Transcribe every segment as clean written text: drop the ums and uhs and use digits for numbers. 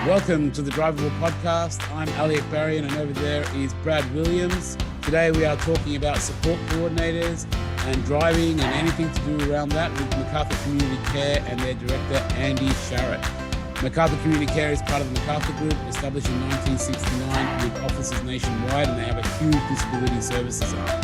Welcome to the Drivable Podcast. I'm Elliot Barry, and over there is Brad Williams. Today we are talking about support coordinators and driving and anything to do around that with McArthur Community Care and their director, Andy Sherratt. McArthur Community Care is part of the McArthur Group, established in 1969 with offices nationwide, and they have a huge disability services arm.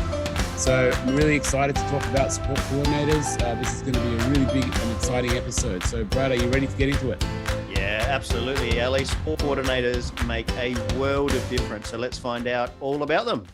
So I'm really excited to talk about support coordinators. This is going to be a really big and exciting episode. So Brad, are you ready to get into it? Yeah, absolutely. Ellie, support coordinators make a world of difference. So let's find out all about them.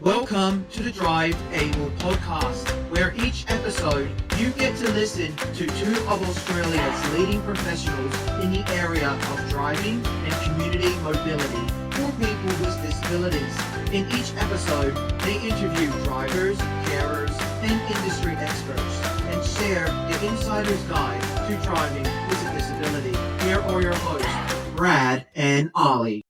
Welcome to the Drive Able podcast, where each episode you get to listen to two of Australia's leading professionals in the area of driving and community mobility for people with disabilities. In each episode, they interview drivers, carers, and industry experts and share the insider's guide to driving with a disability. Here are your hosts, Brad and Ollie.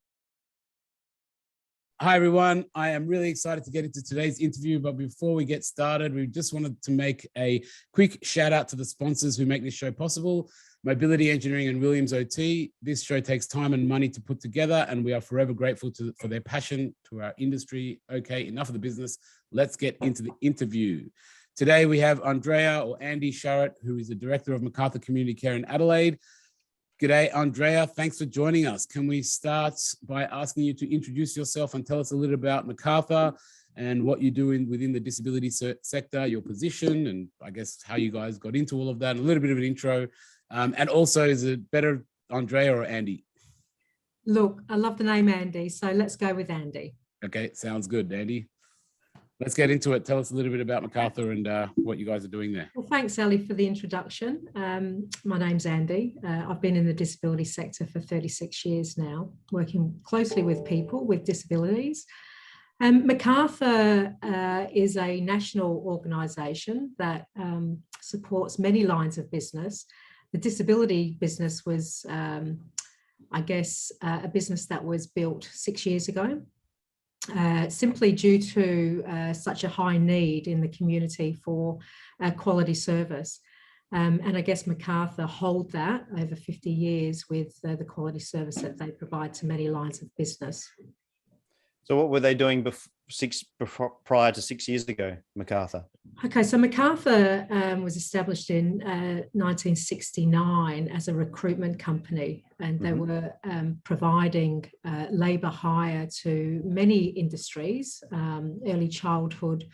Hi, everyone. I am really excited to get into today's interview, but before we get started, we just wanted to make a quick shout out to the sponsors who make this show possible, Mobility Engineering and Williams OT. This show takes time and money to put together, and we are forever grateful for their passion to our industry. Okay, enough of the business. Let's get into the interview. Today, we have Andrea or Andy Sherratt, who is the director of McArthur Community Care in Adelaide. G'day, Andrea. Thanks for joining us. Can we start by asking you to introduce yourself and tell us a little about McArthur and what you're doing within the disability sector, your position, and I guess how you guys got into all of that, a little bit of an intro. And also, is it better Andrea or Andy? Look, I love the name Andy, so let's go with Andy. Okay, sounds good, Andy. Let's get into it. Tell us a little bit about McArthur and what you guys are doing there. Well, thanks, Ellie, for the introduction. My name's Andy. I've been in the disability sector for 36 years now, working closely with people with disabilities. McArthur is a national organisation that supports many lines of business. The disability business was, I guess, a business that was built 6 years ago. Simply due to such a high need in the community for quality service. And I guess McArthur hold that over 50 years with the quality service that they provide to many lines of business. So what were they doing prior to 6 years ago, McArthur? Okay, so McArthur was established in 1969 as a recruitment company, and they were providing labour hire to many industries, early childhood,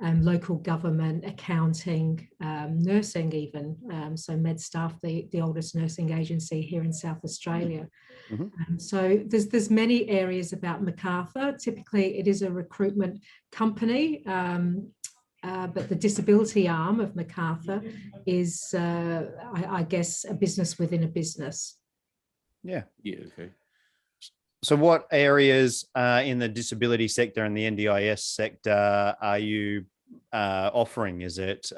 local government, accounting, nursing even, so MedStaff, the oldest nursing agency here in South Australia. So there's many areas about McArthur. Typically, it is a recruitment company, but the disability arm of McArthur is, I guess, a business within a business. Yeah. Okay. So what areas in the disability sector and the NDIS sector are you offering? Is it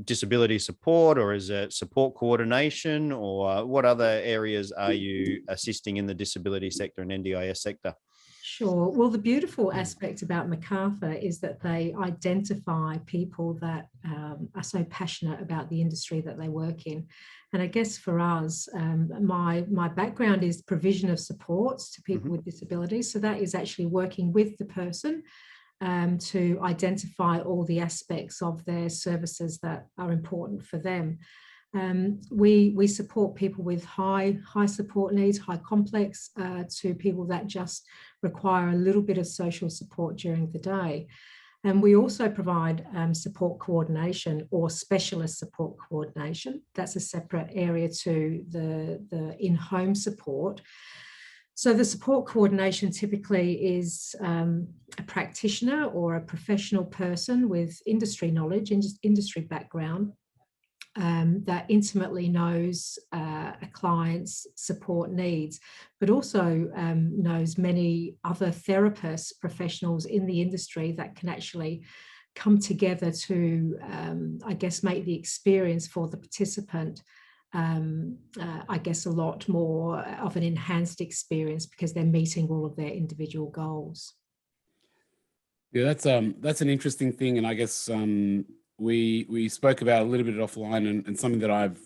disability support, or is it support coordination, or what other areas are you assisting in the disability sector and NDIS sector? Sure. Well, the beautiful aspect about McArthur is that they identify people that are so passionate about the industry that they work in. And I guess for us, my background is provision of supports to people with disabilities. So that is actually working with the person to identify all the aspects of their services that are important for them. We support people with high support needs, high complex, to people that just require a little bit of social support during the day. And we also provide support coordination or specialist support coordination. That's a separate area to the in-home support. So the support coordination typically is a practitioner or a professional person with industry knowledge, industry background, that intimately knows a client's support needs, but also knows many other therapists, professionals in the industry that can actually come together to, I guess, make the experience for the participant, I guess, a lot more of an enhanced experience because they're meeting all of their individual goals. Yeah, that's an interesting thing, and I guess we spoke about a little bit offline, and something that I've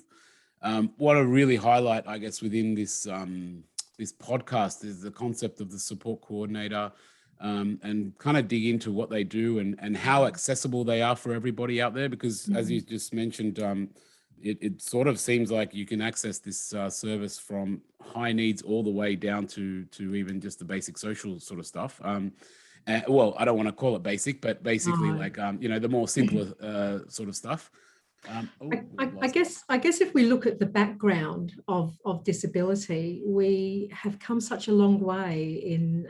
what I really highlight, I guess, within this this podcast is the concept of the support coordinator, and kind of dig into what they do and how accessible they are for everybody out there. Because as you just mentioned, it sort of seems like you can access this service from high needs all the way down to even just the basic social sort of stuff. Well, I don't want to call it basic, but basically like, you know, the more simpler sort of stuff. I guess if we look at the background of disability, we have come such a long way in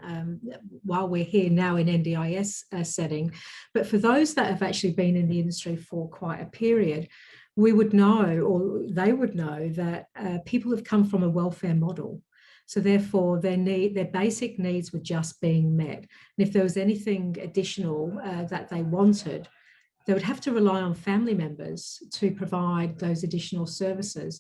while we're here now in NDIS setting. But for those that have actually been in the industry for quite a period, we would know, or they would know, that people have come from a welfare model. So therefore, their basic needs were just being met. And if there was anything additional that they wanted, they would have to rely on family members to provide those additional services.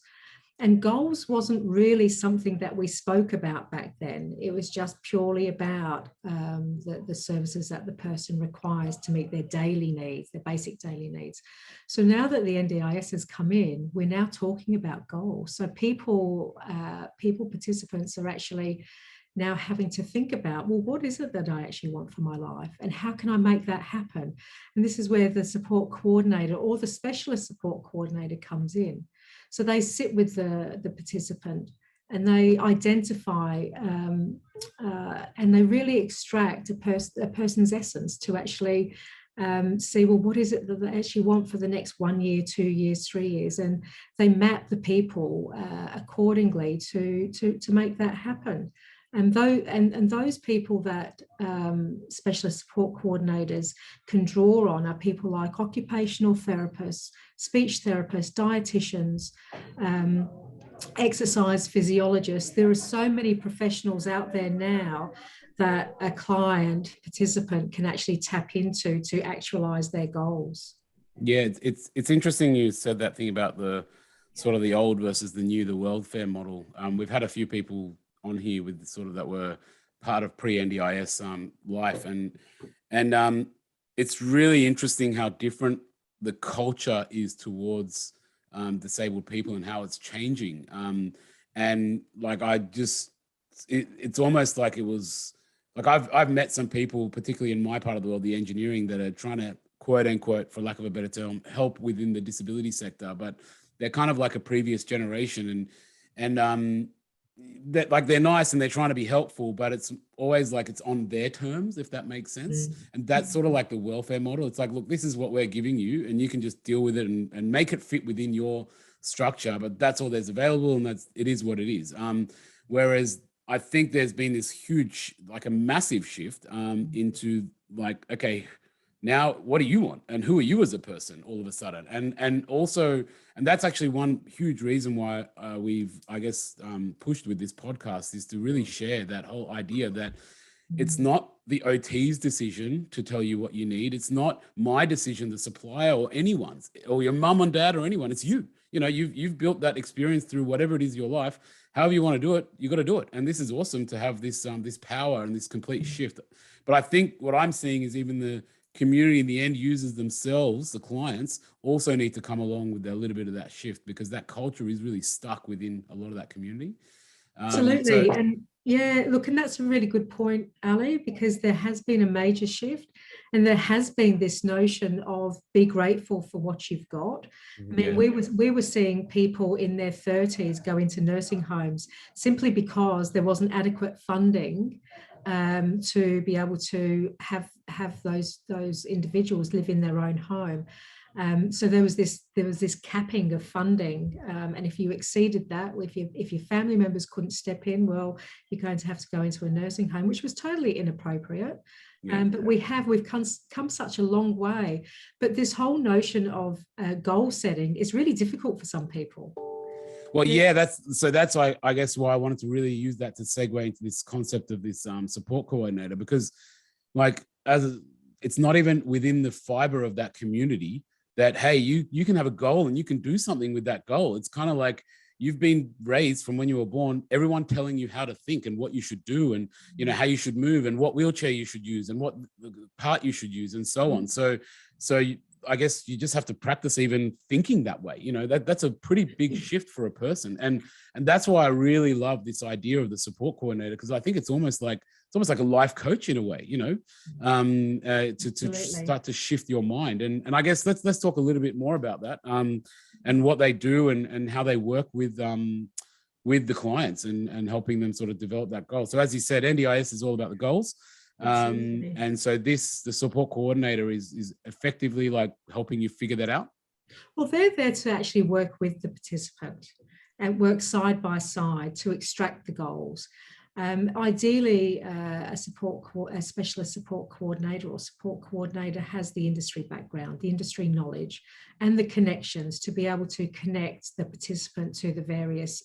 And goals wasn't really something that we spoke about back then. It was just purely about the services that the person requires to meet their daily needs, their basic daily needs. So now that the NDIS has come in, we're now talking about goals. So people, participants are actually now having to think about, well, what is it that I actually want for my life and how can I make that happen? And this is where the support coordinator or the specialist support coordinator comes in. So they sit with the participant and they identify and they really extract a person's essence to actually see, well, what is it that they actually want for the next 1 year, 2 years, 3 years? And they map the people accordingly to make that happen. And those people that specialist support coordinators can draw on are people like occupational therapists, speech therapists, dietitians, exercise physiologists. There are so many professionals out there now that a client participant can actually tap into to actualize their goals. Yeah, it's interesting you said that thing about the sort of the old versus the new, the welfare model. We've had a few people on here with sort of that were part of pre-NDIS life, and it's really interesting how different the culture is towards disabled people and how it's changing. And like it's almost like it was like I've met some people, particularly in my part of the world, the engineering, that are trying to quote unquote, for lack of a better term, help within the disability sector, but they're kind of like a previous generation, and that like they're nice and they're trying to be helpful, but it's always like it's on their terms, if that makes sense. And that's sort of like the welfare model. It's like, look, this is what we're giving you and you can just deal with it and make it fit within your structure, but that's all there's available, and it is what it is. Whereas I think there's been this huge, like a massive shift into like, okay, now what do you want and who are you as a person all of a sudden? And also, and that's actually one huge reason why we've, I guess, pushed with this podcast, is to really share that whole idea that it's not the OT's decision to tell you what you need. It's not my decision, the supplier or anyone's, or your mum and dad or anyone. It's you. You know, you've built that experience through whatever it is your life. However you want to do it, you got to do it. And this is awesome to have this this power and this complete shift. But I think what I'm seeing is even the community and the end users themselves, the clients, also need to come along with a little bit of that shift, because that culture is really stuck within a lot of that community. Absolutely. And yeah, look, and that's a really good point, Ali, because there has been a major shift and there has been this notion of be grateful for what you've got. I mean, we were seeing people in their 30s go into nursing homes simply because there wasn't adequate funding to be able to have those individuals live in their own home. So there was this capping of funding, and if you exceeded that, if your family members couldn't step in, well, you're going to have to go into a nursing home, which was totally inappropriate. But we've come such a long way. But this whole notion of goal setting is really difficult for some people. Well, yeah, that's why I guess why I wanted to really use that to segue into this concept of this support coordinator, because like it's not even within the fiber of that community that, hey, you can have a goal and you can do something with that goal. It's kind of like you've been raised from when you were born, everyone telling you how to think and what you should do, and you know how you should move and what wheelchair you should use and what part you should use and so on. So I guess you just have to practice even thinking that way. That's a pretty big shift for a person. And that's why I really love this idea of the support coordinator, because I think it's almost like a life coach in a way, to start to shift your mind. And I guess let's talk a little bit more about that, and what they do and how they work with the clients and helping them sort of develop that goal. So as you said, NDIS is all about the goals. And so the support coordinator is effectively like helping you figure that out. Well, they're there to actually work with the participant and work side by side to extract the goals. Ideally, a specialist support coordinator or support coordinator has the industry background, the industry knowledge, and the connections to be able to connect the participant to the various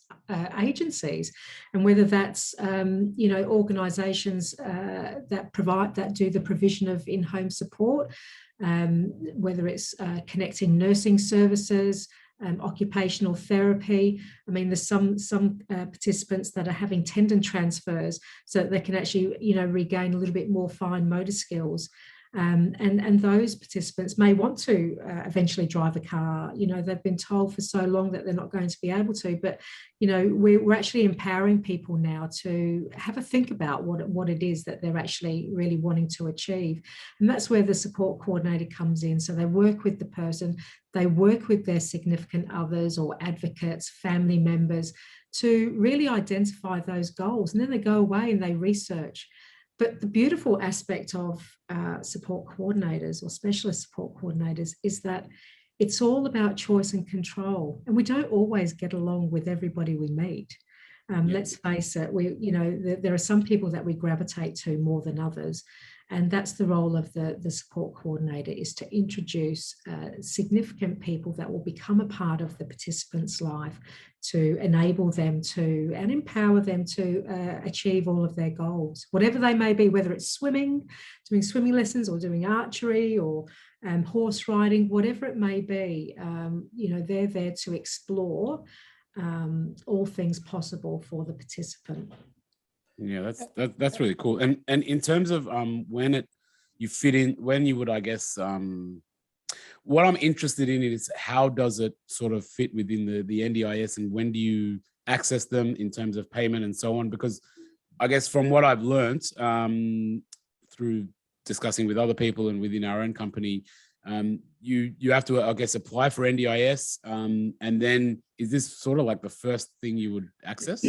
agencies, and whether that's organisations that do the provision of in-home support, whether it's connecting nursing services. Occupational therapy. I mean, there's some participants that are having tendon transfers so that they can actually, regain a little bit more fine motor skills. And those participants may want to eventually drive a car. They've been told for so long that they're not going to be able to, but we're actually empowering people now to have a think about what it is that they're actually really wanting to achieve. And that's where the support coordinator comes in. So they work with the person, they work with their significant others or advocates, family members, to really identify those goals. And then they go away and they research. But the beautiful aspect of support coordinators or specialist support coordinators is that it's all about choice and control. And we don't always get along with everybody we meet. Let's face it, there are some people that we gravitate to more than others. And that's the role of the support coordinator, is to introduce significant people that will become a part of the participant's life, to enable them to and empower them to achieve all of their goals, whatever they may be, whether it's swimming, doing swimming lessons, or doing archery, or horse riding, whatever it may be. They're there to explore all things possible for the participant. Yeah, that's really cool. And in terms of when you would, I guess, what I'm interested in is how does it sort of fit within the NDIS, and when do you access them in terms of payment and so on? Because I guess from what I've learned through discussing with other people and within our own company, you have to, I guess, apply for NDIS, and then is this sort of like the first thing you would access?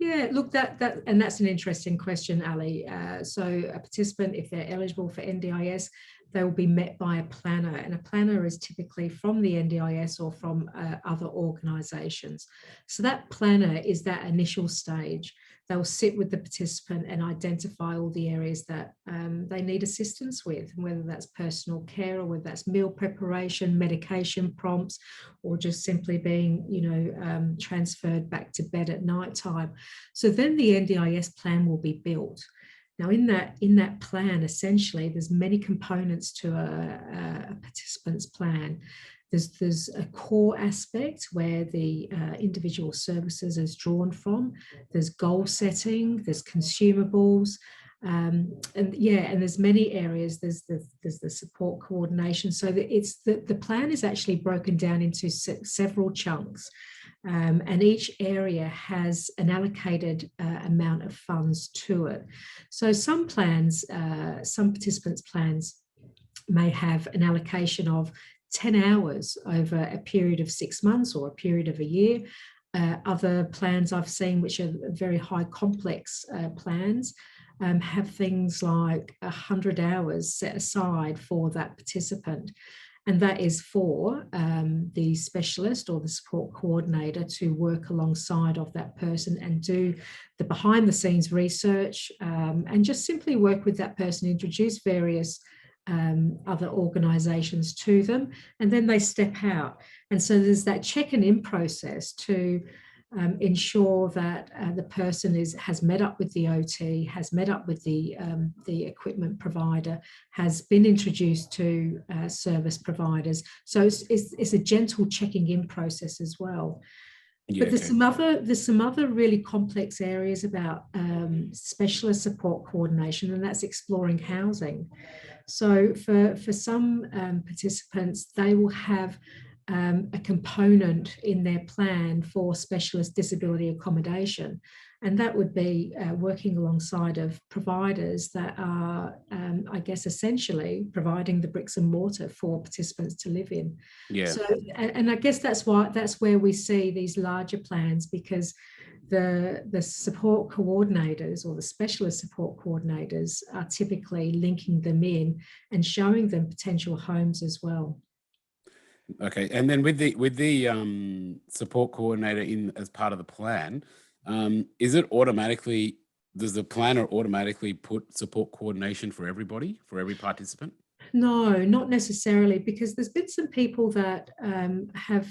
Yeah, look, that's an interesting question, Ali. So a participant, if they're eligible for NDIS, they will be met by a planner, and a planner is typically from the NDIS or from other organisations. So that planner is that initial stage. They'll sit with the participant and identify all the areas that they need assistance with, whether that's personal care or whether that's meal preparation, medication prompts, or just simply being, transferred back to bed at night time. So then the NDIS plan will be built. Now, in that plan, essentially, there's many components to a participant's plan. There's a core aspect where the individual services is drawn from. There's goal setting, there's consumables, and there's many areas. There's the support coordination. So that the plan is actually broken down into several chunks, and each area has an allocated amount of funds to it. So some plans, some participants' plans may have an allocation of 10 hours over a period of 6 months or a period of a year. Other plans I've seen, which are very high complex plans, have things like 100 hours set aside for that participant. And that is for the specialist or the support coordinator to work alongside of that person and do the behind the scenes research, and just simply work with that person, introduce various other organisations to them, and then they step out. And so there's that check and in process to ensure that the person has met up with the OT, has met up with the equipment provider, has been introduced to service providers. So it's a gentle checking in process as well. Yeah, but there's some other really complex areas about specialist support coordination, and that's exploring housing. So for some participants, they will have a component in their plan for specialist disability accommodation. And that would be working alongside of providers that are, I guess, essentially providing the bricks and mortar for participants to live in. Yeah. So, and I guess that's where we see these larger plans, because the support coordinators or the specialist support coordinators are typically linking them in and showing them potential homes as well. Okay, and then with the support coordinator in as part of the plan, is it automatically, does the planner automatically put support coordination for everybody, for every participant? No, not necessarily, because there's been some people that have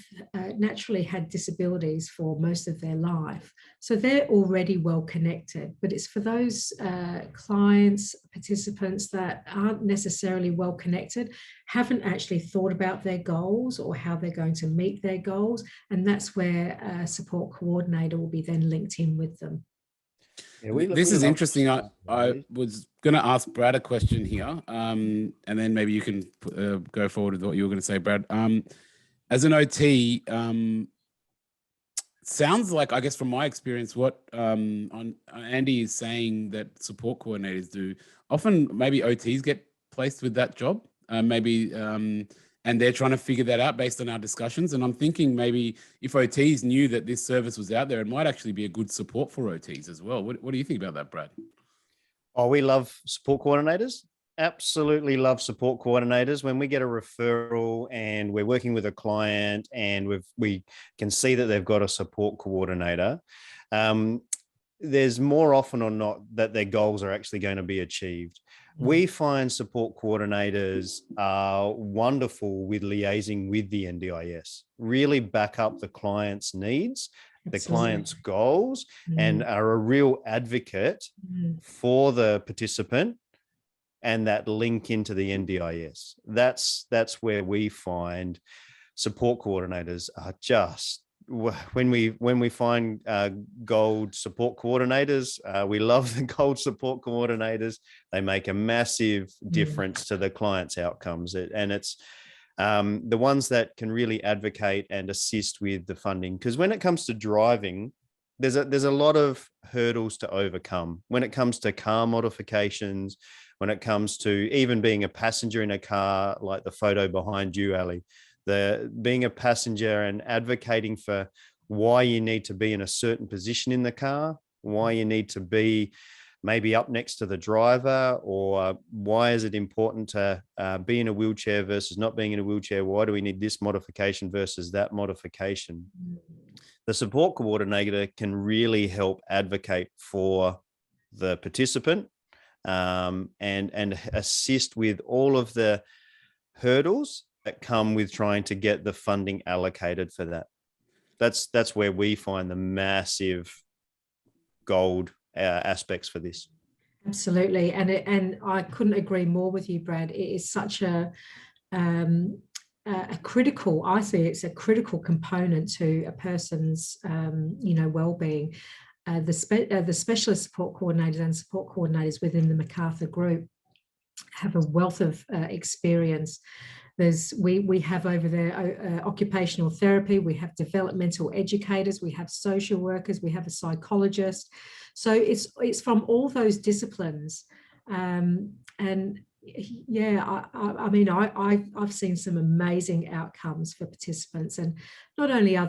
naturally had disabilities for most of their life. So they're already well connected, but it's for those clients, participants that aren't necessarily well connected, haven't actually thought about their goals or how they're going to meet their goals. And that's where a support coordinator will be then linked in with them. Yeah, this is interesting. I was going to ask Brad a question here, and then maybe you can go forward with what you were going to say, Brad. As an OT, sounds like, I guess from my experience, what Andy is saying that support coordinators do, often maybe OTs get placed with that job, and they're trying to figure that out based on our discussions. And I'm thinking maybe if OTs knew that this service was out there, it might actually be a good support for OTs as well. What do you think about that, Brad? Oh, we love support coordinators. Absolutely love support coordinators. When we get a referral and we're working with a client and we can see that they've got a support coordinator, there's more often or not that their goals are actually going to be achieved. We find support coordinators are wonderful with liaising with the NDIS, really back up the client's needs, the client's goals, and are a real advocate for the participant and that link into the NDIS. That's where we find support coordinators are just, when we find gold support coordinators, we love the gold support coordinators. They make a massive difference to the client's outcomes. And it's the ones that can really advocate and assist with the funding. Because when it comes to driving, there's a lot of hurdles to overcome. When it comes to car modifications, when it comes to even being a passenger in a car, like the photo behind you, Ali, being a passenger and advocating for why you need to be in a certain position in the car, why you need to be maybe up next to the driver, or why is it important to be in a wheelchair versus not being in a wheelchair? Why do we need this modification versus that modification? The support coordinator can really help advocate for the participant and assist with all of the hurdles that come with trying to get the funding allocated for that. That's where we find the massive gold aspects for this. Absolutely, and I couldn't agree more with you, Brad. It is such a critical, I see it's a critical component to a person's well-being. The specialist support coordinators and support coordinators within the McArthur group have a wealth of experience. We have over there occupational therapy, we have developmental educators, we have social workers, we have a psychologist. So it's from all those disciplines. And yeah, I mean, I've seen some amazing outcomes for participants, and not only are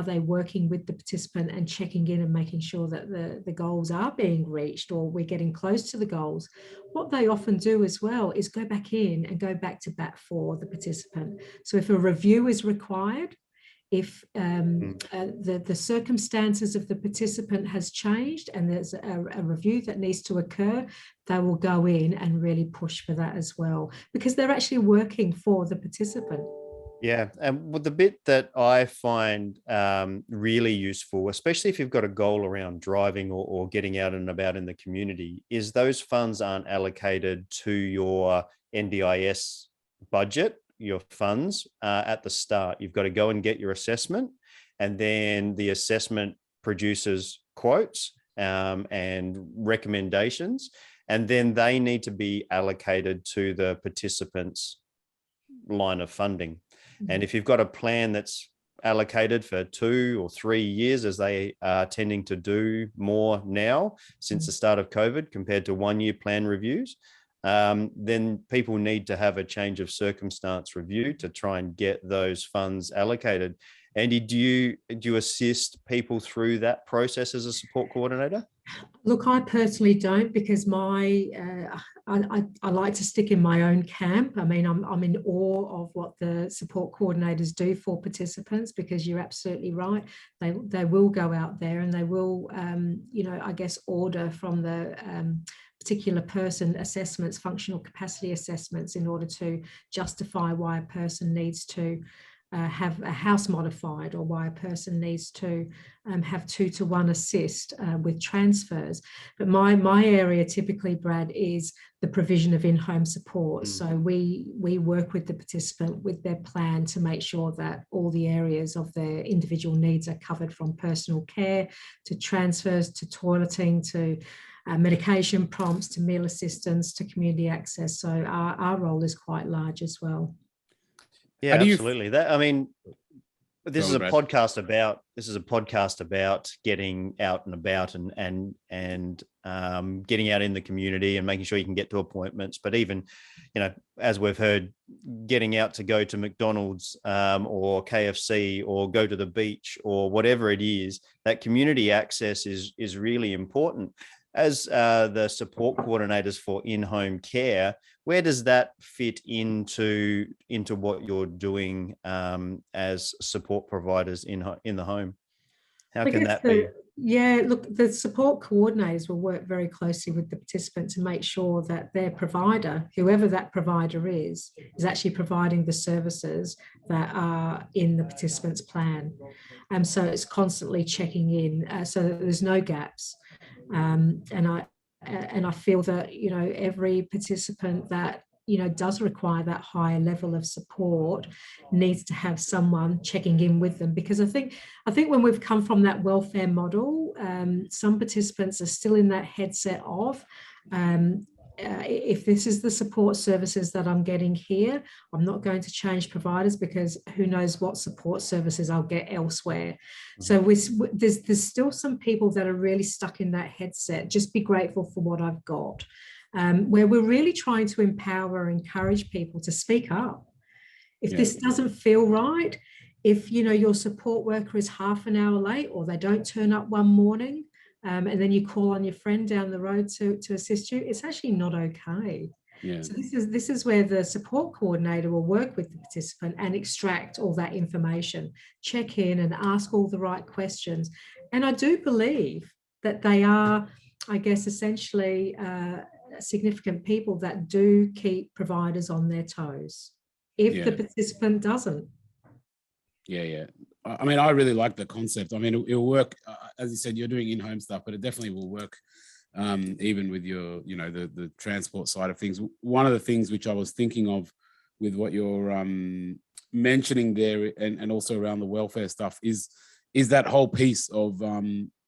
they working with the participant and checking in and making sure that the goals are being reached or we're getting close to the goals. What they often do as well is go back in and go back to bat for the participant. So if a review is required, if the circumstances of the participant has changed and there's a review that needs to occur, they will go in and really push for that as well, because they're actually working for the participant. Yeah, and the bit that I find really useful, especially if you've got a goal around driving or getting out and about in the community, is those funds aren't allocated to your NDIS budget, your funds at the start. You've got to go and get your assessment, and then the assessment produces quotes and recommendations, and then they need to be allocated to the participants' line of funding. And if you've got a plan that's allocated for 2 or 3 years, as they are tending to do more now since the start of COVID compared to 1-year plan reviews, then people need to have a change of circumstance review to try and get those funds allocated. Andy, do you assist people through that process as a support coordinator? Look, I personally don't, because I like to stick in my own camp. I mean, I'm in awe of what the support coordinators do for participants, because you're absolutely right. They will go out there and they will, I guess, order from the particular person assessments, functional capacity assessments, in order to justify why a person needs to have a house modified, or why a person needs to have 2-to-1 assist with transfers. But my area typically, Brad, is the provision of in-home support. So we work with the participant with their plan to make sure that all the areas of their individual needs are covered, from personal care to transfers to toileting to medication prompts to meal assistance to community access. So our role is quite large as well. Yeah, absolutely. This is a podcast about getting out and about and getting out in the community and making sure you can get to appointments. But even, as we've heard, getting out to go to McDonald's or KFC or go to the beach or whatever it is, that community access is really important. As the support coordinators for in-home care, where does that fit into what you're doing as support providers in the home? How can that be? Yeah, look, the support coordinators will work very closely with the participant to make sure that their provider, whoever that provider is actually providing the services that are in the participant's plan. And so it's constantly checking in so that there's no gaps. And I feel that, every participant that, does require that higher level of support needs to have someone checking in with them, because I think when we've come from that welfare model, some participants are still in that headset of, if this is the support services that I'm getting here, I'm not going to change providers, because who knows what support services I'll get elsewhere. So there's still some people that are really stuck in that headset, just be grateful for what I've got, where we're really trying to empower and encourage people to speak up. If this doesn't feel right, if your support worker is half an hour late, or they don't turn up one morning, and then you call on your friend down the road to assist you, it's actually not okay. Yeah. So this is where the support coordinator will work with the participant and extract all that information, check in and ask all the right questions. And I do believe that they are, I guess, essentially significant people that do keep providers on their toes if the participant doesn't. Yeah. I mean, I really like the concept. I mean, it'll work, as you said, you're doing in-home stuff, but it definitely will work even with your, the transport side of things. One of the things which I was thinking of with what you're mentioning there, and also around the welfare stuff, is that whole piece of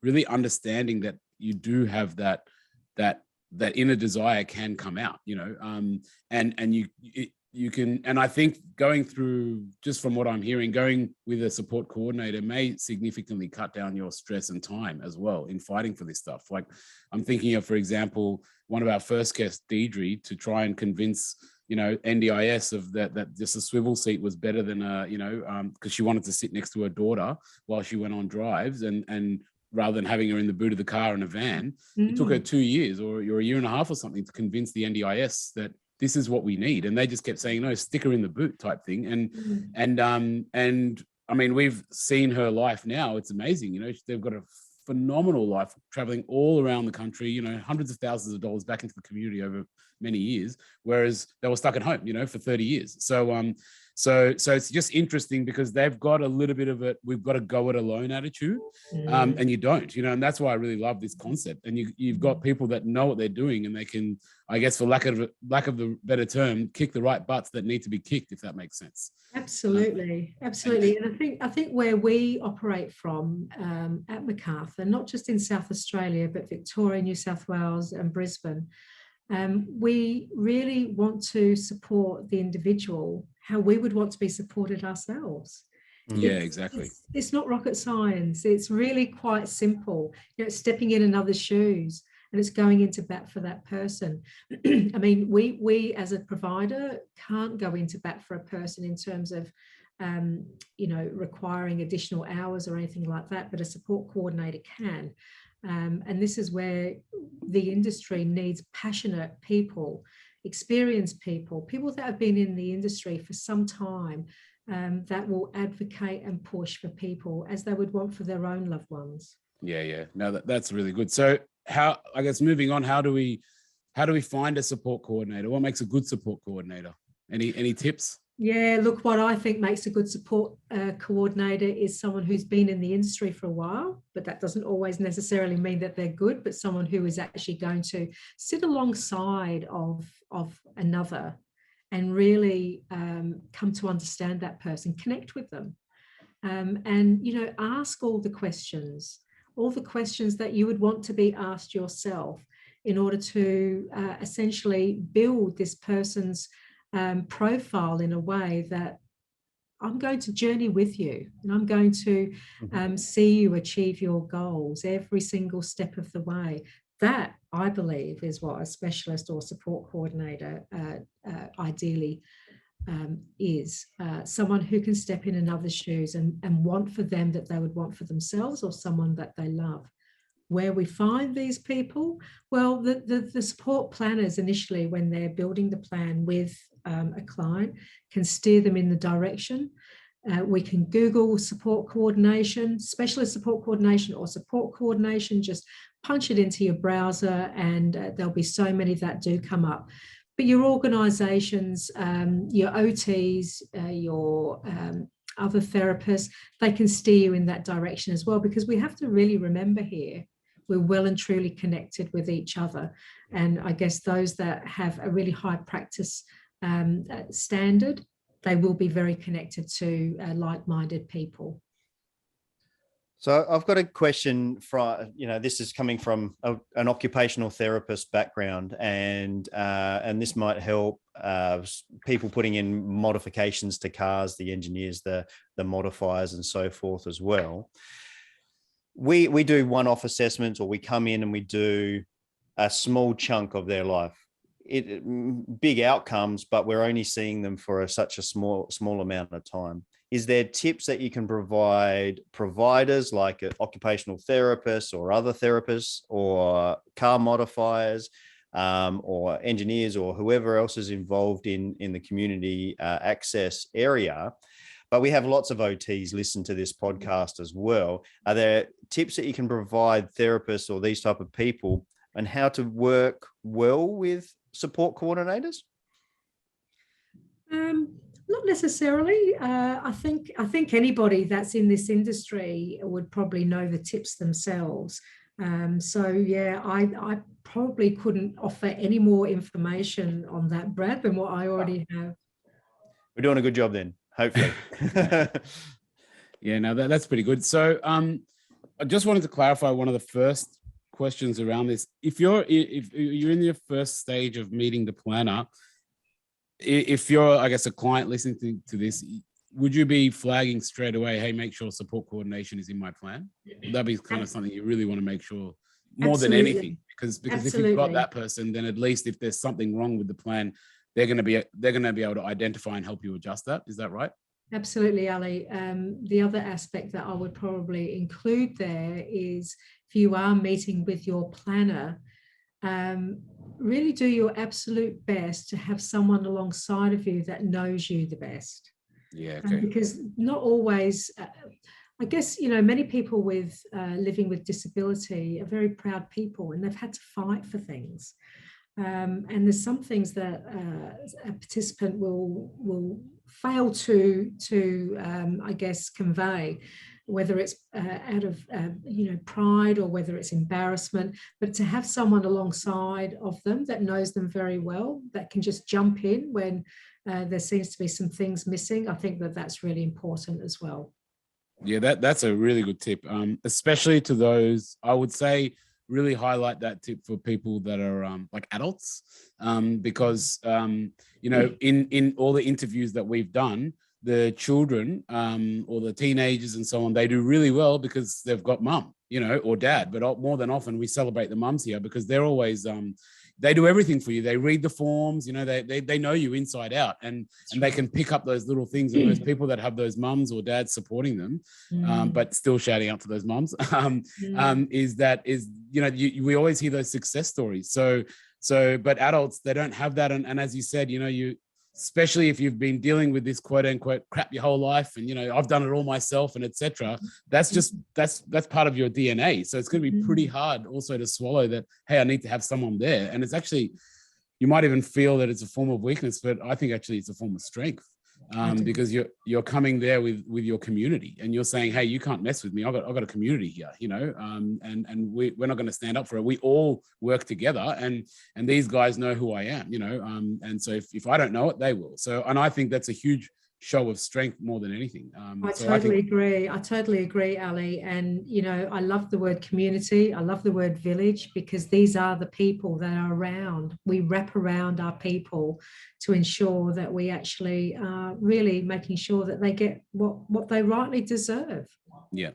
really understanding that you do have that inner desire can come out, and you can, and I think going through, just from what I'm hearing, going with a support coordinator may significantly cut down your stress and time as well in fighting for this stuff. Like, I'm thinking of, for example, one of our first guests, Deidre, to try and convince, NDIS of that just a swivel seat was better than because she wanted to sit next to her daughter while she went on drives, and rather than having her in the boot of the car in a van, it took her 2 years or a year and a half or something to convince the NDIS that this is what we need. And they just kept saying, no, stick her in the boot type thing. And I mean, we've seen her life now. It's amazing. They've got a phenomenal life, traveling all around the country, hundreds of thousands of dollars back into the community over many years, whereas they were stuck at home, for 30 years. So it's just interesting, because they've got a little bit of a, we've got to go it alone attitude, and you don't, and that's why I really love this concept. And you've got people that know what they're doing, and they can, I guess, for lack of the better term, kick the right butts that need to be kicked, if that makes sense. Absolutely. And I think where we operate from at McArthur, not just in South Australia, but Victoria, New South Wales and Brisbane, We really want to support the individual how we would want to be supported ourselves. Yeah, exactly. It's not rocket science. It's really quite simple. It's stepping in another's shoes, and it's going into bat for that person. I mean, we as a provider can't go into bat for a person in terms of requiring additional hours or anything like that, but a support coordinator can. And this is where the industry needs passionate people, experienced people that have been in the industry for some time, that will advocate and push for people as they would want for their own loved ones. Yeah. No, that's really good. So I guess moving on, how do we find a support coordinator? What makes a good support coordinator? Any tips? Yeah, look, what I think makes a good support coordinator is someone who's been in the industry for a while, but that doesn't always necessarily mean that they're good, but someone who is actually going to sit alongside of another and really come to understand that person, connect with them, and ask all the questions that you would want to be asked yourself in order to essentially build this person's profile in a way that I'm going to journey with you, and I'm going to see you achieve your goals every single step of the way. That, I believe, is what a specialist or support coordinator ideally is. Someone who can step in another's shoes and want for them that they would want for themselves, or someone that they love. Where we find these people, well, the support planners initially, when they're building the plan with a client, can steer them in the direction. We can Google support coordination, specialist support coordination, or support coordination. Just punch it into your browser, and there'll be so many that do come up. But your organisations, your OTs, your other therapists, they can steer you in that direction as well, because we have to really remember here, we're well and truly connected with each other. And I guess those that have a really high practice standard, they will be very connected to like-minded people. So I've got a question from, this is coming from an occupational therapist background, and this might help people putting in modifications to cars, the engineers, the modifiers and so forth as well. We do one-off assessments, or we come in and we do a small chunk of their life. Big outcomes, but we're only seeing them for such a small amount of time. Is there tips that you can provide providers like occupational therapists or other therapists or car modifiers or engineers or whoever else is involved in the community access area? But we have lots of OTs listen to this podcast as well. Are there tips that you can provide therapists or these type of people on how to work well with support coordinators? Not necessarily. I think anybody that's in this industry would probably know the tips themselves. So yeah, I probably couldn't offer any more information on that, Brad, than what I already have. We're doing a good job then, hopefully. Yeah, no, that's pretty good. So I just wanted to clarify one of the first questions around this. If you're in your first stage of meeting the planner, if you're, I guess, a client listening to this, would you be flagging straight away, hey, make sure support coordination is in my plan? That'd be kind of something you really want to make sure more than anything, because if you've got that person, then at least if there's something wrong with the plan, they're going to be able to identify and help you adjust that. Is that right? Absolutely, Ali. The other aspect that I would probably include there is, if you are meeting with your planner, really do your absolute best to have someone alongside of you that knows you the best. Yeah, okay. Because not always, I guess, many people with living with disability are very proud people, and they've had to fight for things. And there's some things that a participant will fail to I guess, convey, whether it's out of pride or whether it's embarrassment, but to have someone alongside of them that knows them very well, that can just jump in when there seems to be some things missing, I think that's really important as well. Yeah, that's a really good tip, especially to those, I would say, really highlight that tip for people that are like adults, because you know, in all the interviews that we've done, the children or the teenagers and so on, they do really well because they've got mum, you know, or dad. But more than often we celebrate the mums here because they're always they do everything for you. They read the forms, you know, they know you inside out, and they can pick up those little things. And those people that have those mums or dads supporting them, but still shouting out to those mums, is you know, we always hear those success stories. So but adults, they don't have that. And as you said, you know, especially if you've been dealing with this quote unquote crap your whole life, and you know, I've done it all myself and etc. That's part of your DNA. So it's going to be pretty hard also to swallow that, hey, I need to have someone there. And it's actually, you might even feel that it's a form of weakness, but I think actually it's a form of strength, because you're coming there with your community, and you're saying, hey, you can't mess with me. I've got a community here, you know, and we're not going to stand up for it. We all work together, and these guys know who I am, you know, and so if I don't know it, they will. So, and I think that's a huge show of strength more than anything. I totally agree, Ali. And, you know, I love the word community. I love the word village, because these are the people that are around. We wrap around our people to ensure that we actually are really making sure that they get what they rightly deserve. Yeah.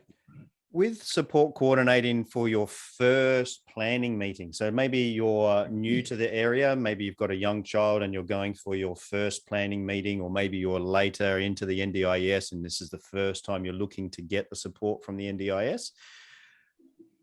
With support coordinating for your first planning meeting, so maybe you're new to the area, maybe you've got a young child and you're going for your first planning meeting, or maybe you're later into the NDIS and this is the first time you're looking to get the support from the NDIS.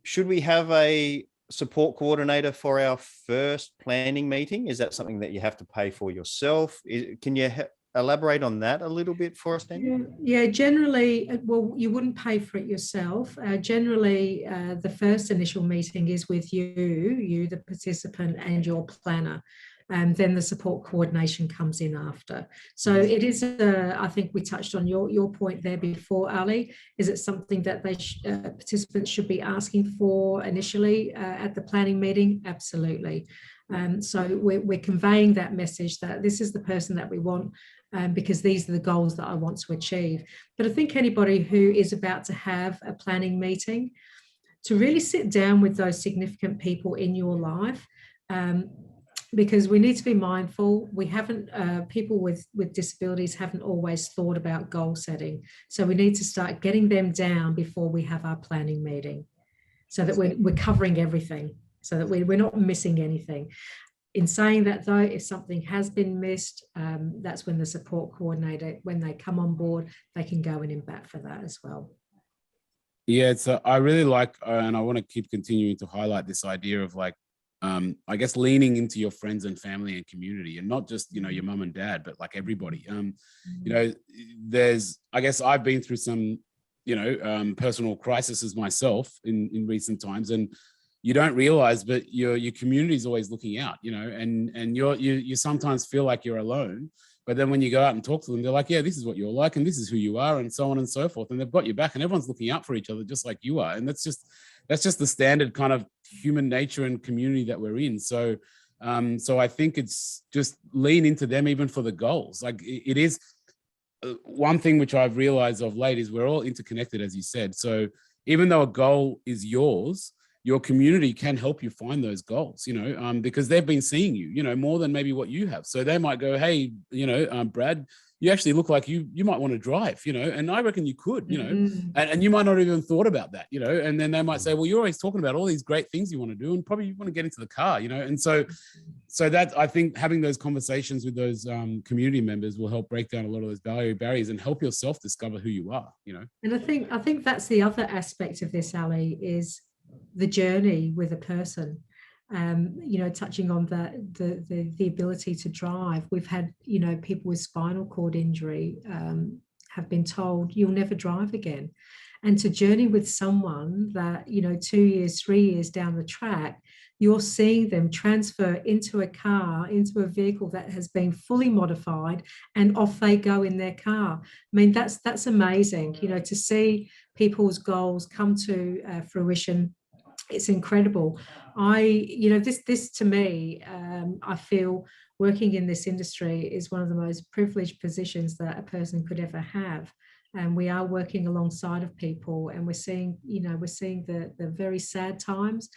Should we have a support coordinator for our first planning meeting? Is that something that you have to pay for yourself? Can you elaborate on that a little bit for us, Daniel? Yeah, generally, well, you wouldn't pay for it yourself. Generally, the first initial meeting is with you, the participant, and your planner. And then the support coordination comes in after. So it is, I think we touched on your point there before, Ali. Is it something that participants should be asking for initially at the planning meeting? Absolutely. So we're conveying that message that this is the person that we want, because these are the goals that I want to achieve. But I think anybody who is about to have a planning meeting, to really sit down with those significant people in your life, because we need to be mindful. We haven't, people with disabilities haven't always thought about goal setting. So we need to start getting them down before we have our planning meeting, so that we're covering everything, so that we're not missing anything. In saying that, though, if something has been missed, that's when the support coordinator, when they come on board, they can go in and bat for that as well. Yeah, I really like, and I want to keep continuing to highlight this idea of like, I guess leaning into your friends and family and community, and not just, you know, your mum and dad, but like everybody. You know, I guess I've been through some, you know, personal crises myself in recent times, and you don't realize, but your community is always looking out, you know, and you sometimes feel like you're alone, but then when you go out and talk to them, they're like, yeah, this is what you're like, and this is who you are, and so on and so forth, and they've got your back, and everyone's looking out for each other just like you are. And that's just the standard kind of human nature and community that we're in. So I think it's just lean into them even for the goals. Like it is one thing which I've realized of late is we're all interconnected, as you said. So even though a goal is yours, your community can help you find those goals, you know, because they've been seeing you, you know, more than maybe what you have. So they might go, hey, you know, Brad, you actually look like you might want to drive, you know, and I reckon you could, you know, and you might not even thought about that, you know, and then they might say, well, you're always talking about all these great things you want to do, and probably you want to get into the car, you know. And so that, I think having those conversations with those community members will help break down a lot of those barriers and help yourself discover who you are, you know. And I think that's the other aspect of this, Ali, is the journey with a person. You know, touching on the ability to drive. We've had, you know, people with spinal cord injury have been told you'll never drive again. And to journey with someone that, you know, 2 years, 3 years down the track, you're seeing them transfer into a car, into a vehicle that has been fully modified, and off they go in their car. I mean, that's amazing, you know, to see people's goals come to fruition. It's incredible. You know, this to me, I feel working in this industry is one of the most privileged positions that a person could ever have. And we are working alongside of people, and we're seeing, you know, the very sad times,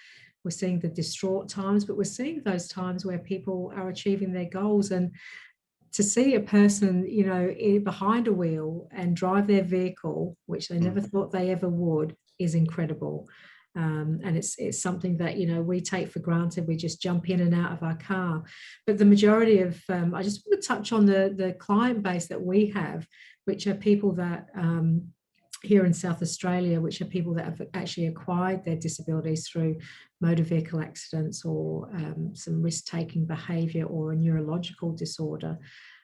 we're seeing the distraught times, but we're seeing those times where people are achieving their goals. And to see a person, you know, behind a wheel and drive their vehicle, which they never thought they ever would, is incredible. And it's something that, you know, we take for granted. We just jump in and out of our car. But the majority of, I just want to touch on the client base that we have, which are people that here in South Australia, which are people that have actually acquired their disabilities through motor vehicle accidents or some risk-taking behaviour or a neurological disorder.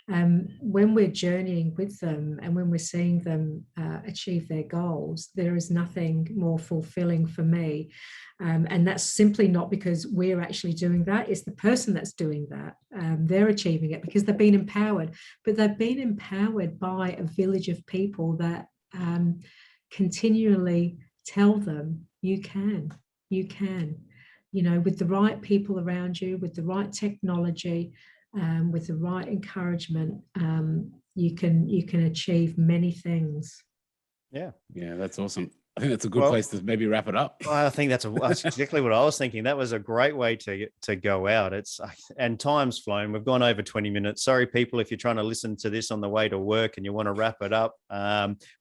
When we're journeying with them and when we're seeing them achieve their goals, there is nothing more fulfilling for me. And that's simply not because we're actually doing that. It's the person that's doing that. They're achieving it because they've been empowered, but they've been empowered by a village of people that continually tell them, you can, you know, with the right people around you, with the right technology, with the right encouragement, you can achieve many things. Yeah, that's awesome. I think that's a good place to maybe wrap it up. I think that's exactly what I was thinking. That was a great way to go out. And time's flown. We've gone over 20 minutes. Sorry, people, if you're trying to listen to this on the way to work and you want to wrap it up.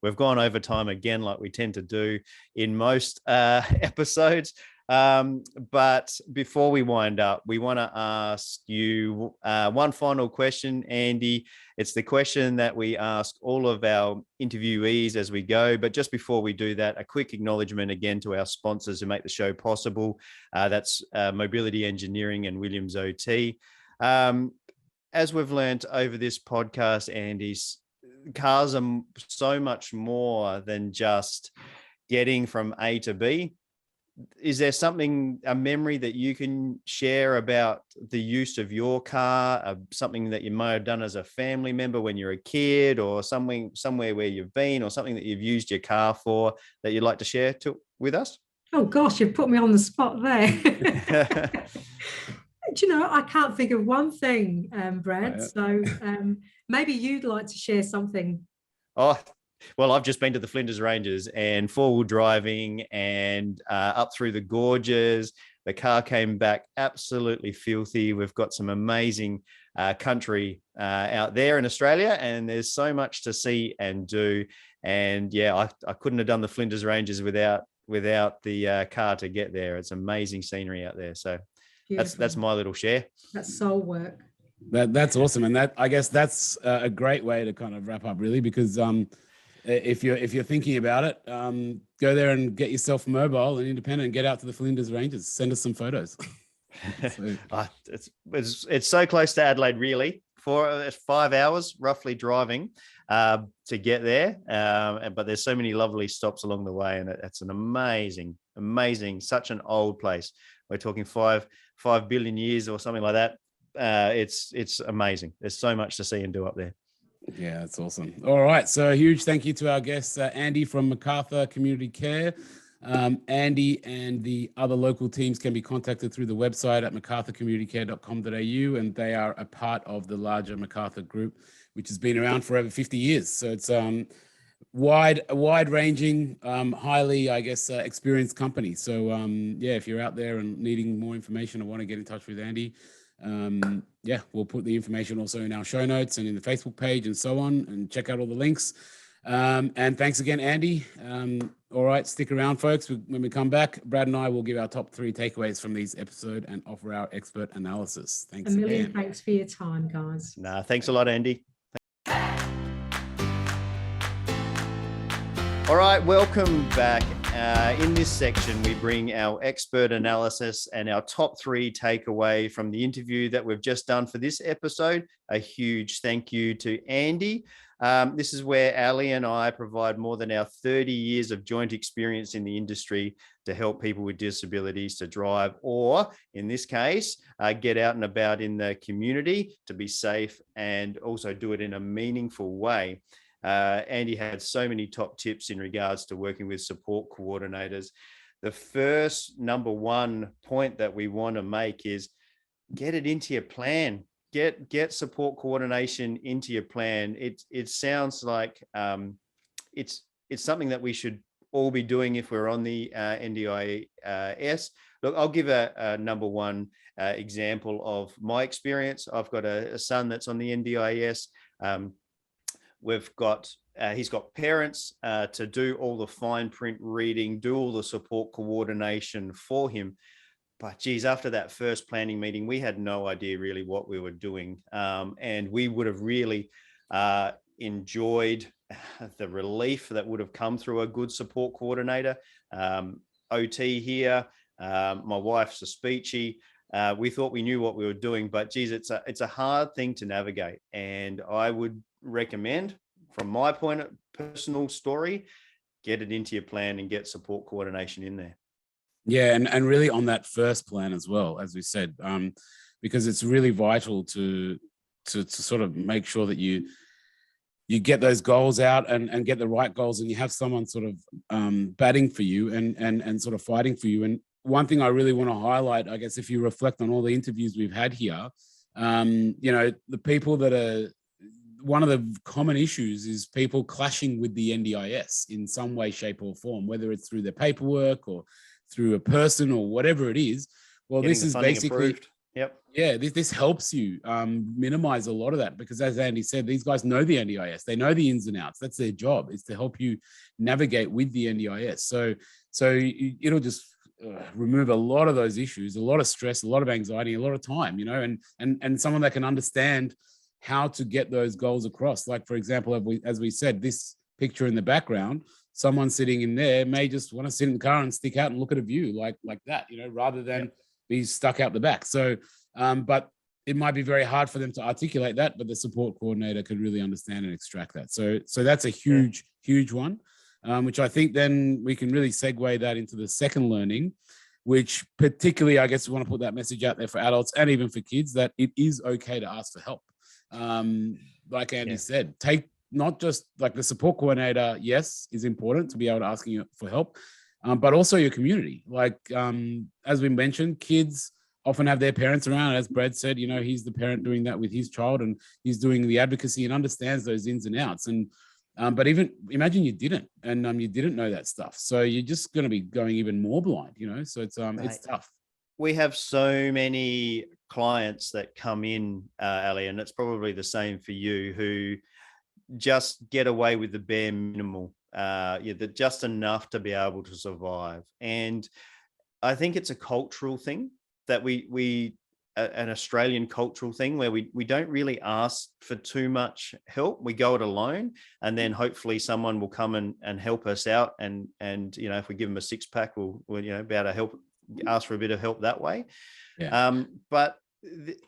We've gone over time again, like we tend to do in most episodes. But before we wind up, we want to ask you one final question, Andy. It's the question that we ask all of our interviewees as we go. But just before we do that, a quick acknowledgement again to our sponsors who make the show possible. That's Mobility Engineering and Williams OT. As we've learned over this podcast, Andy, cars are so much more than just getting from A to B. Is there a memory that you can share about the use of your car, something that you may have done as a family member when you're a kid, or somewhere where you've been, or something that you've used your car for that you'd like to share with us? Oh gosh, you've put me on the spot there. Do you know, I can't think of one thing, Brad. So maybe you'd like to share something. Oh, well, I've just been to the Flinders Ranges and four-wheel driving and up through the gorges. The car came back absolutely filthy. We've got some amazing country out there in Australia, and there's so much to see and do. And yeah, I couldn't have done the Flinders Ranges without the car to get there. It's amazing scenery out there. So that's my little share. That's soul work. That's awesome, and I guess that's a great way to kind of wrap up, really, because if you're thinking about it, go there and get yourself mobile and independent and get out to the Flinders Ranges. Send us some photos. It's so close to Adelaide, really. 5 hours roughly driving to get there, but there's so many lovely stops along the way, and it's an amazing, such an old place. We're talking 5 billion years or something like that. It's amazing. There's so much to see and do up there. Yeah, that's awesome. All right. So a huge thank you to our guest, Andy from McArthur Community Care. Andy and the other local teams can be contacted through the website at macarthurcommunitycare.com.au, and they are a part of the larger McArthur group, which has been around for over 50 years. So it's wide-ranging, highly, I guess, experienced company. So if you're out there and needing more information or want to get in touch with Andy, we'll put the information also in our show notes and in the Facebook page and so on, and check out all the links. And thanks again, Andy. All right, stick around, folks. When we come back, Brad and I will give our top 3 takeaways from these episodes and offer our expert analysis. Thanks a million again. Thanks for your time, guys. Thanks a lot, Andy. All right, welcome back. In this section, we bring our expert analysis and our top 3 takeaway from the interview that we've just done for this episode. A huge thank you to Andy. This is where Ali and I provide more than our 30 years of joint experience in the industry to help people with disabilities to drive, or in this case, get out and about in the community to be safe and also do it in a meaningful way. Andy had so many top tips in regards to working with support coordinators. The first number 1 point that we want to make is get it into your plan. Get support coordination into your plan. It sounds like it's something that we should all be doing if we're on the NDIS. look, I'll give a number one example of my experience. I've got a son that's on the NDIS. We've got, he's got parents to do all the fine print reading, do all the support coordination for him. But geez, after that first planning meeting, we had no idea really what we were doing. And we would have really enjoyed the relief that would have come through a good support coordinator. OT here, my wife's a speechy. We thought we knew what we were doing, but geez, it's a hard thing to navigate. And I would recommend, from my point of personal story, get it into your plan and get support coordination in there. Yeah, and really on that first plan as well, as we said, because it's really vital to sort of make sure that you get those goals out and get the right goals, and you have someone sort of batting for you and sort of fighting for you. And one thing I really want to highlight, I guess, if you reflect on all the interviews we've had here, you know, the people that are, one of the common issues is people clashing with the NDIS in some way, shape or form, whether it's through their paperwork or through a person or whatever it is. Well, Getting this is basically approved. Yep. Yeah, this helps you minimize a lot of that, because as Andy said, these guys know the NDIS, they know the ins and outs. That's their job, is to help you navigate with the NDIS. So it'll just remove a lot of those issues, a lot of stress, a lot of anxiety, a lot of time, you know, and someone that can understand how to get those goals across. Like, for example, as we said, this picture in the background, someone sitting in there may just want to sit in the car and stick out and look at a view like that, you know, rather than be stuck out the back. So, but it might be very hard for them to articulate that, but the support coordinator could really understand and extract that. So that's a huge one, which I think then we can really segue that into the second learning, which particularly, I guess we want to put that message out there for adults and even for kids, that it is okay to ask for help. Like Andy said, take not just like the support coordinator, yes, is important to be able to ask you for help, but also your community. Like, as we mentioned, kids often have their parents around. As Brad said, you know, he's the parent doing that with his child, and he's doing the advocacy and understands those ins and outs. And, but even imagine you didn't, and you didn't know that stuff. So you're just going to be going even more blind, you know? So it's tough. We have so many clients that come in, Ali, and it's probably the same for you, who just get away with the bare minimal, just enough to be able to survive. And I think it's a cultural thing that we an Australian cultural thing where we don't really ask for too much help. We go it alone, and then hopefully someone will come and help us out. And you know, if we give them a six pack, we'll you know, be able to help, ask for a bit of help that way. Yeah. But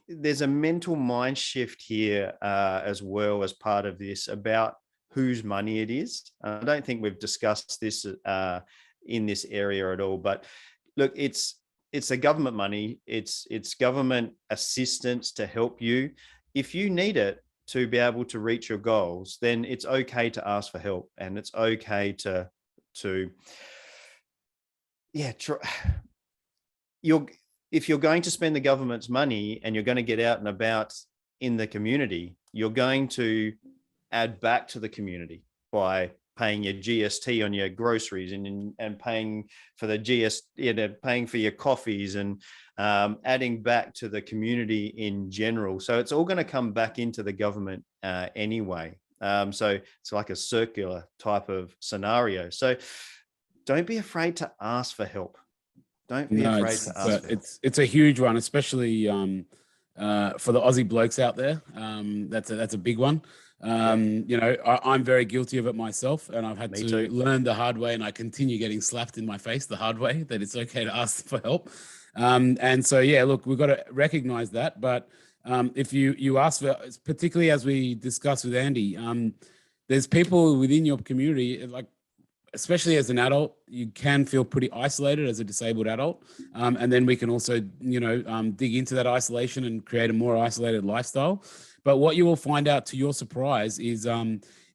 there's a mental mind shift here as well as part of this about whose money it is. I don't think we've discussed this in this area at all, but look, it's the government money. It's government assistance to help you. If you need it to be able to reach your goals, then it's okay to ask for help, and it's okay to if you're going to spend the government's money and you're going to get out and about in the community, you're going to add back to the community by paying your GST on your groceries and paying for the paying for your coffees and adding back to the community in general. So it's all going to come back into the government anyway. So it's like a circular type of scenario. So don't be afraid to ask for help. Don't be afraid to ask. It's a huge one, especially for the Aussie blokes out there. That's a big one. You know, I'm very guilty of it myself, and I've had to learn the hard way, and I continue getting slapped in my face the hard way, that it's okay to ask for help. And so, yeah, look, we've got to recognize that. But if you ask for, particularly as we discussed with Andy, there's people within your community, like, especially as an adult, you can feel pretty isolated as a disabled adult. And then we can also, you know, dig into that isolation and create a more isolated lifestyle. But what you will find out, to your surprise, is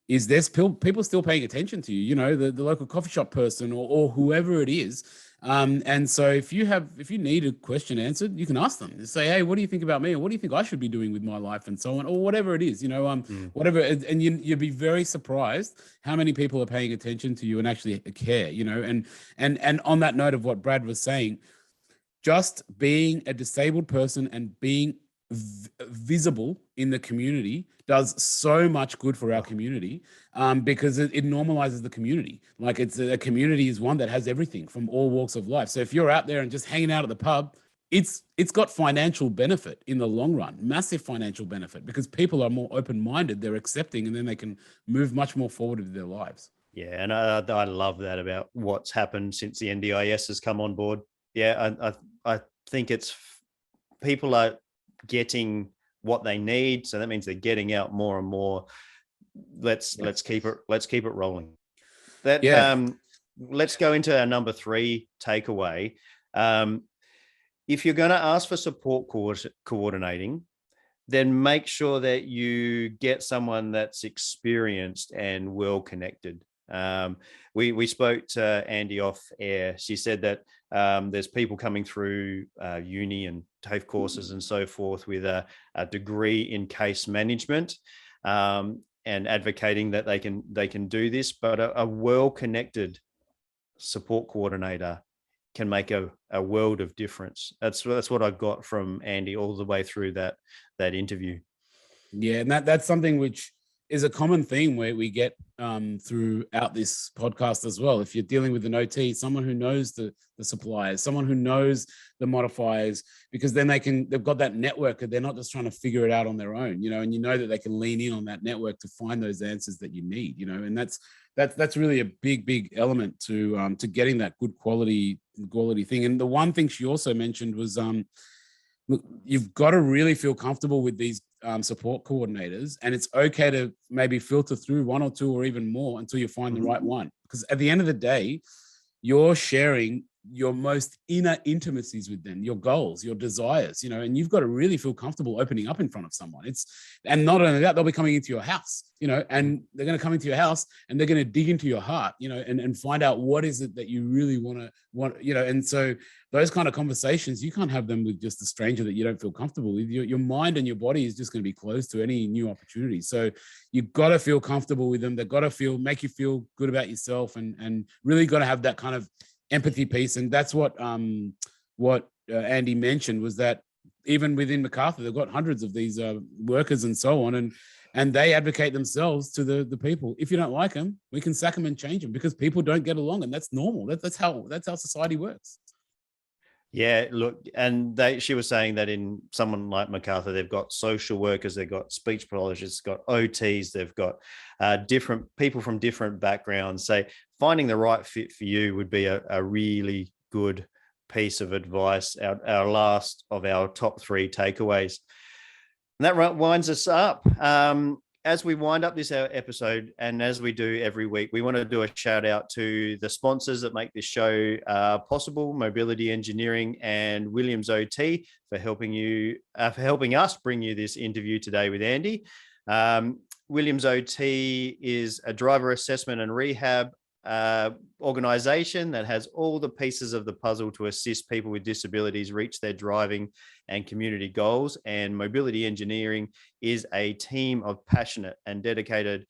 there's people still paying attention to you, you know, the local coffee shop person or whoever it is. And so if you need a question answered, you can ask them. Just say, hey, what do you think about me? Or what do you think I should be doing with my life, and so on, or whatever it is, you know, whatever. And you'd be very surprised how many people are paying attention to you and actually care, you know. And on that note of what Brad was saying, just being a disabled person and being visible in the community does so much good for our community, because it normalizes the community. Like it's a community is one that has everything from all walks of life. So if you're out there and just hanging out at the pub, it's got financial benefit in the long run, massive financial benefit, because people are more open-minded, they're accepting, and then they can move much more forward with their lives. Yeah, and I love that about what's happened since the NDIS has come on board. Yeah, I think it's people are getting what they need, so that means they're getting out more and more. Let's keep it rolling. Let's go into our number 3 takeaway. If you're going to ask for support coordinating, then make sure that you get someone that's experienced and well connected. We spoke to Andy off air. She said that there's people coming through uni and TAFE courses and so forth with a degree in case management, and advocating that they can do this, but a well-connected support coordinator can make a world of difference. That's what I got from Andy all the way through that interview. Yeah, and that's something which is a common theme where we get throughout this podcast as well. If you're dealing with an OT, someone who knows the suppliers, someone who knows the modifiers, because then they've got that network, and they're not just trying to figure it out on their own, and you know that they can lean in on that network to find those answers that you need, and that's really a big element to getting that good quality thing. And the one thing she also mentioned was, look, you've got to really feel comfortable with these support coordinators, and it's okay to maybe filter through 1 or 2 or even more until you find the right one. Because at the end of the day, you're sharing your most inner intimacies with them, your goals, your desires, and you've got to really feel comfortable opening up in front of someone. And not only that, they'll be coming into your house, and they're going to come into your house and they're going to dig into your heart, and find out what is it that you really want, and so those kind of conversations, you can't have them with just a stranger that you don't feel comfortable with. Your mind and your body is just going to be closed to any new opportunity. So you've got to feel comfortable with them. They've got to make you feel good about yourself, and really got to have that kind of empathy piece. And that's what Andy mentioned, was that even within McArthur, they've got hundreds of these workers and so on, and they advocate themselves to the people. If you don't like them, we can sack them and change them, because people don't get along, and that's normal. That's how society works. Yeah, look, and she was saying that in someone like McArthur, they've got social workers, they've got speech pathologists, got OTs, they've got different people from different backgrounds. So finding the right fit for you would be a really good piece of advice, our last of our top 3 takeaways. And that winds us up. As we wind up this episode, and as we do every week, we want to do a shout out to the sponsors that make this show possible: Mobility Engineering and Williams OT, for helping us bring you this interview today with Andy. Williams OT is a driver assessment and rehab organization that has all the pieces of the puzzle to assist people with disabilities reach their driving and community goals. And Mobility Engineering is a team of passionate and dedicated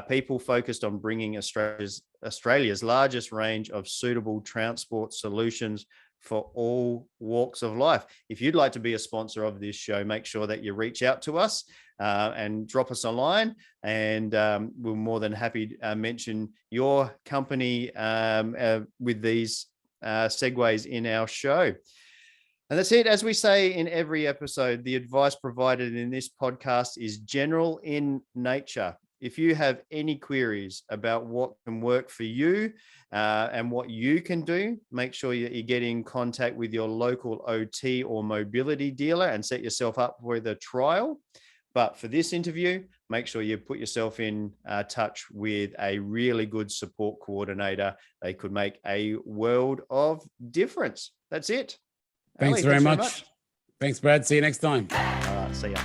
people focused on bringing Australia's largest range of suitable transport solutions for all walks of life. If you'd like to be a sponsor of this show, make sure that you reach out to us and drop us a line, and we're more than happy to mention your company with these segues in our show. And that's it. As we say in every episode, the advice provided in this podcast is general in nature. If you have any queries about what can work for you and what you can do, make sure you get in contact with your local OT or mobility dealer and set yourself up with a trial. But for this interview, make sure you put yourself in touch with a really good support coordinator. They could make a world of difference. That's it. Thanks very much. Thanks, Brad. See you next time. See ya.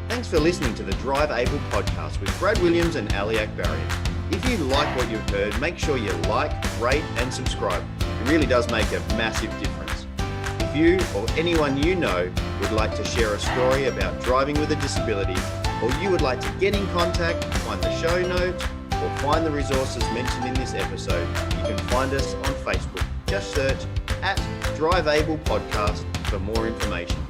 Thanks for listening to the Drive Able podcast with Brad Williams and Ali Akbarian. If you like what you've heard, make sure you like, rate and subscribe. It really does make a massive difference. If you or anyone you know would like to share a story about driving with a disability, or you would like to get in contact, find the show notes, or find the resources mentioned in this episode, you can find us on Facebook. just search @DriveAble Podcast for more information.